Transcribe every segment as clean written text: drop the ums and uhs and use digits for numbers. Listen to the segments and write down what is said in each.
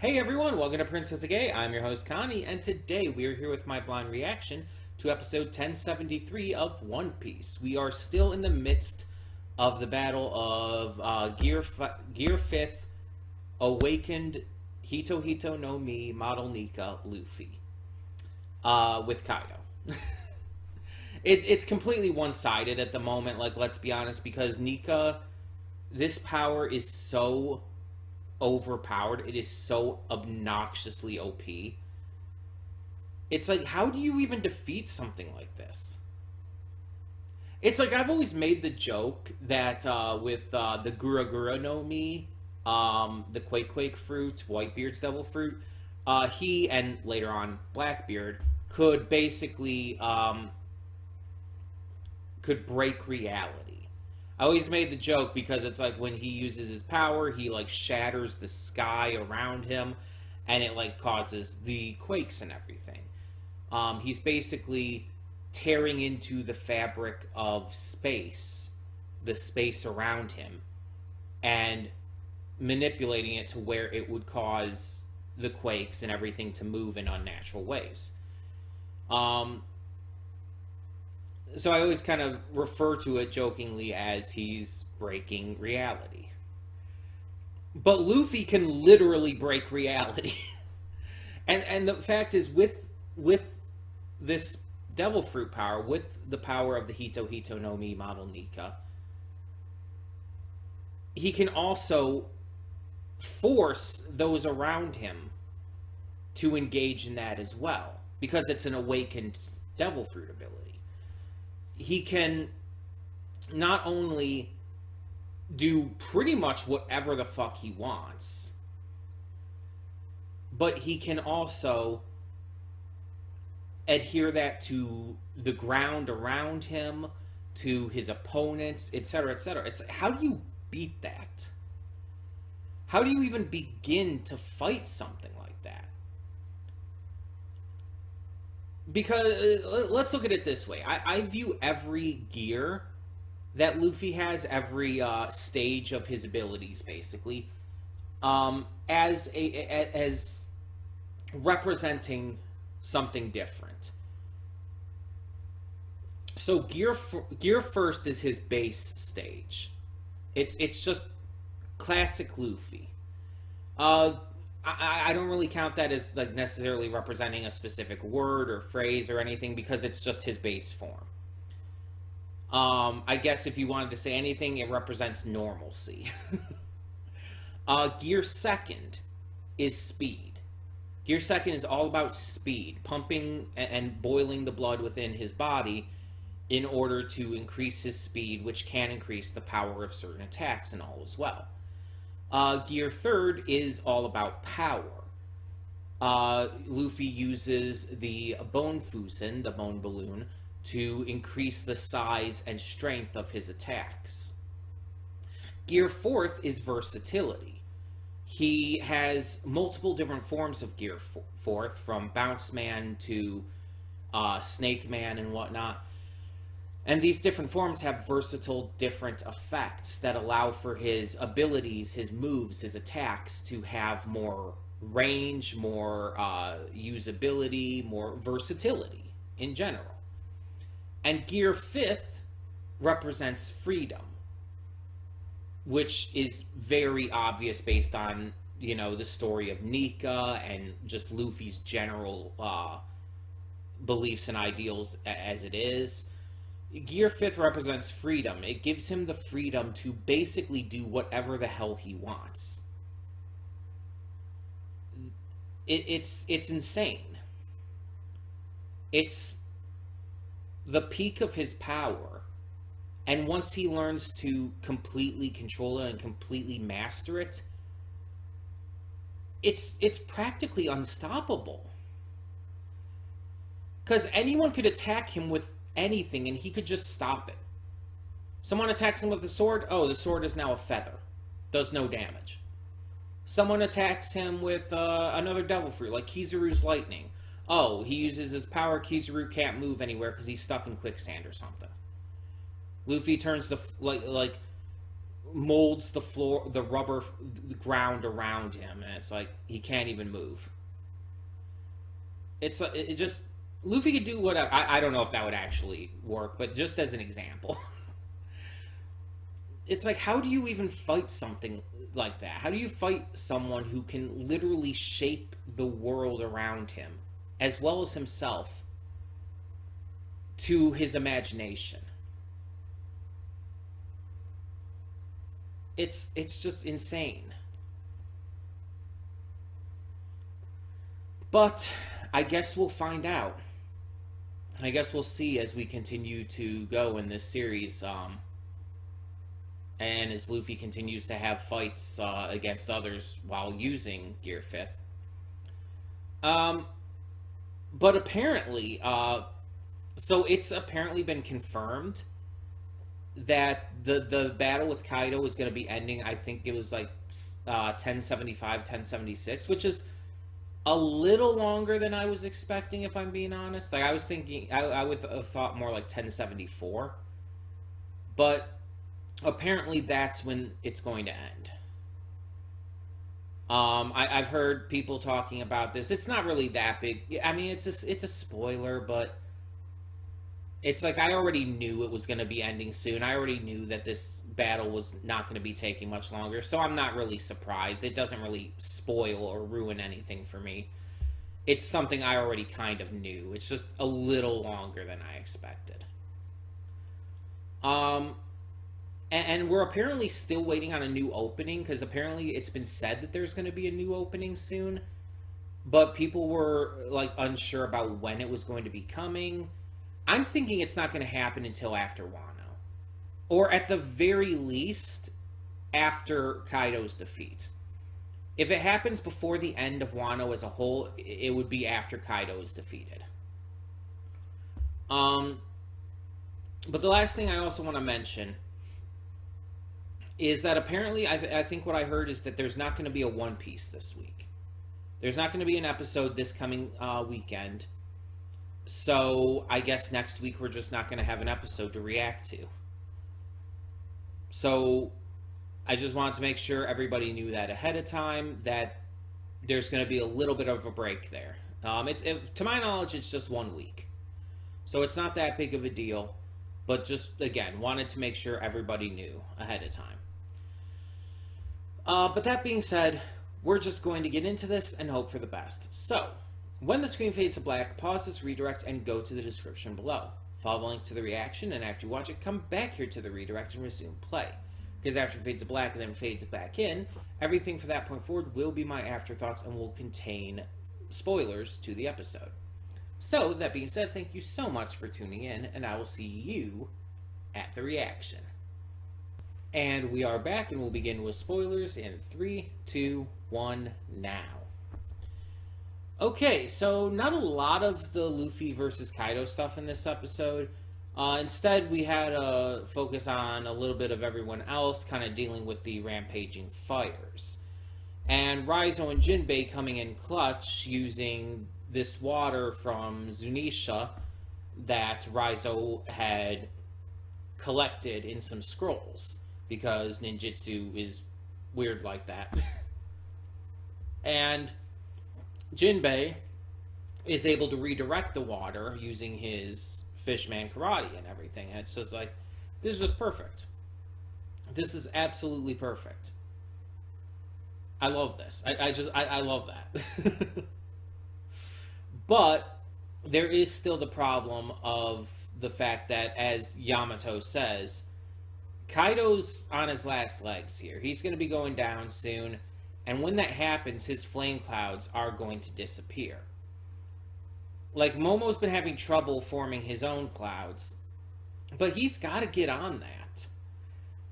Hey everyone, welcome to Princess Gay. I'm your host Connie, and today we are here with my blind reaction to episode 1073 of One Piece. We are still in the midst of the battle of Gear 5th Awakened Hito Hito no Mi Model Nika Luffy with Kaido. It's completely one-sided at the moment, like, let's be honest, because Nika, this power is so overpowered. It is so obnoxiously OP. It's like, how do you even defeat something like this? It's like, I've always made the joke that with the Gura Gura no Mi, the Quake Quake fruit, Whitebeard's devil fruit, he and later on Blackbeard could basically could break reality. I always made the joke because it's like when he uses his power, he like shatters the sky around him, and it like causes the quakes and everything. He's basically tearing into the fabric of space, the space around him, and manipulating it to where it would cause the quakes and everything to move in unnatural ways. So I always kind of refer to it jokingly as he's breaking reality. But Luffy can literally break reality. and the fact is, with this devil fruit power, with the power of the Hito Hito no Mi Model Nika, he can also force those around him to engage in that as well, because it's an awakened devil fruit ability. He can not only do pretty much whatever the fuck he wants, but he can also adhere that to the ground around him, to his opponents, etc., etc. It's how do you beat that? How do you even begin to fight something like that? Because let's look at it this way. I view every gear that Luffy has, every stage of his abilities, basically, as representing something different. So gear first is his base stage. It's just classic Luffy. I don't really count that as like necessarily representing a specific word or phrase or anything, because it's just his base form. I guess if you wanted to say anything, it represents normalcy. Gear second is speed. Gear second is all about speed, pumping and boiling the blood within his body in order to increase his speed, which can increase the power of certain attacks and all as well. Gear third is all about power. Luffy uses the bone fusen, the bone balloon, to increase the size and strength of his attacks. Gear fourth is versatility. He has multiple different forms of Gear fourth, from Bounce Man to Snake Man and whatnot. And these different forms have versatile, different effects that allow for his abilities, his moves, his attacks to have more range, more usability, more versatility in general. And Gear 5th represents freedom, which is very obvious based on, you know, the story of Nika and just Luffy's general beliefs and ideals as it is. Gear 5th represents freedom. It gives him the freedom to basically do whatever the hell he wants. It's insane. It's the peak of his power. And once he learns to completely control it and completely master it, it's practically unstoppable. Because anyone could attack him with anything and he could just stop it. Someone attacks him with a sword. Oh, the sword is now a feather. Does no damage. Someone attacks him with another devil fruit, like Kizaru's lightning. Oh, he uses his power. Kizaru can't move anywhere because he's stuck in quicksand or something. Luffy turns the molds the floor, the rubber ground around him, and it's like he can't even move. It just Luffy could do what I don't know if that would actually work, but just as an example, it's like, how do you even fight something like that? How do you fight someone who can literally shape the world around him as well as himself to his imagination? It's just insane. But I guess we'll find out. I guess we'll see as we continue to go in this series, and as Luffy continues to have fights against others while using Gear Fifth. But apparently, so it's apparently been confirmed that the battle with Kaido is going to be ending. I think it was like 1075, 1076, which is a little longer than I was expecting, if I'm being honest. Like, I was thinking, I would have thought more like 1074. But apparently that's when it's going to end. I've heard people talking about this. It's not really that big. I mean, it's a spoiler, but it's like I already knew it was going to be ending soon. I already knew that this battle was not going to be taking much longer, so I'm not really surprised. It doesn't really spoil or ruin anything for me. It's something I already kind of knew. It's just a little longer than I expected. And we're apparently still waiting on a new opening, because apparently it's been said that there's going to be a new opening soon, but people were like unsure about when it was going to be coming. I'm thinking it's not going to happen until after Wano, or at the very least after Kaido's defeat. If it happens before the end of Wano as a whole, it would be after Kaido is defeated. But the last thing I also want to mention is that apparently, I think what I heard is that there's not going to be a One Piece this week. There's not going to be an episode this coming weekend. So I guess next week we're just not going to have an episode to react to. So I just wanted to make sure everybody knew that ahead of time, that there's going to be a little bit of a break there. To my knowledge, it's just 1 week. So it's not that big of a deal. But just, again, wanted to make sure everybody knew ahead of time. But that being said, we're just going to get into this and hope for the best. So, when the screen fades to black, pause this redirect and go to the description below. Follow the link to the reaction, and after you watch it, come back here to the redirect and resume play. Because after it fades to black and then fades back in, everything from that point forward will be my afterthoughts and will contain spoilers to the episode. So, that being said, thank you so much for tuning in, and I will see you at the reaction. And we are back, and we'll begin with spoilers in 3, 2, 1, now. Okay, so not a lot of the Luffy versus Kaido stuff in this episode. Instead, we had a focus on a little bit of everyone else, kind of dealing with the rampaging fires. And Raizo and Jinbei coming in clutch, using this water from Zunisha that Raizo had collected in some scrolls, because ninjutsu is weird like that. And Jinbei is able to redirect the water using his Fishman karate and everything. And it's just like, this is just perfect. This is absolutely perfect. I love this. I love that. But there is still the problem of the fact that, as Yamato says, Kaido's on his last legs here. He's going to be going down soon, and when that happens, his flame clouds are going to disappear. Like, Momo's been having trouble forming his own clouds, but he's got to get on that.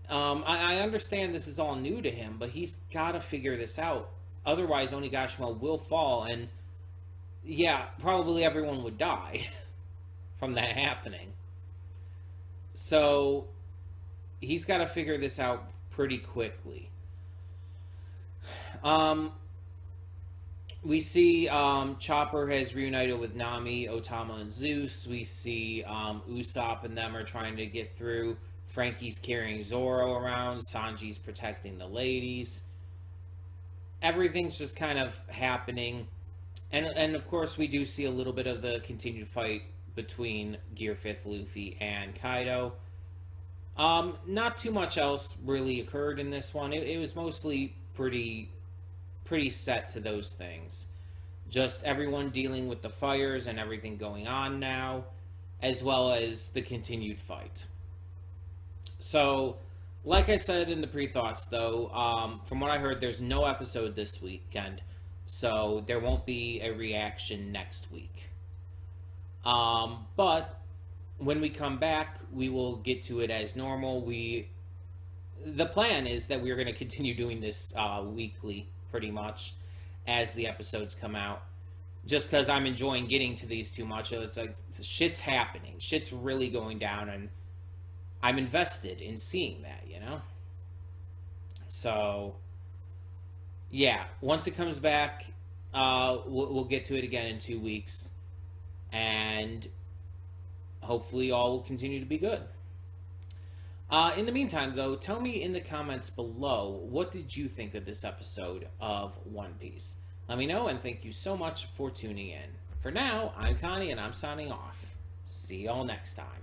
I understand this is all new to him, but he's got to figure this out. Otherwise, Onigashima will fall, and yeah, probably everyone would die from that happening. So, he's got to figure this out pretty quickly. We see Chopper has reunited with Nami, Otama, and Zeus. We see Usopp and them are trying to get through. Frankie's carrying Zoro around. Sanji's protecting the ladies. Everything's just kind of happening. And of course, we do see a little bit of the continued fight between Gear 5th Luffy and Kaido. Not too much else really occurred in this one. It was mostly pretty set to those things. Just everyone dealing with the fires and everything going on now, as well as the continued fight. So, like I said in the pre-thoughts, though, from what I heard, there's no episode this weekend, so there won't be a reaction next week. But when we come back, we will get to it as normal. The plan is that we're going to continue doing this weekly, pretty much, as the episodes come out. Just because I'm enjoying getting to these too much. It's like, shit's happening. Shit's really going down, and I'm invested in seeing that, you know? So, yeah. Once it comes back, we'll get to it again in 2 weeks. And hopefully all will continue to be good. In the meantime, though, tell me in the comments below, what did you think of this episode of One Piece? Let me know, and thank you so much for tuning in. For now, I'm Connie, and I'm signing off. See y'all next time.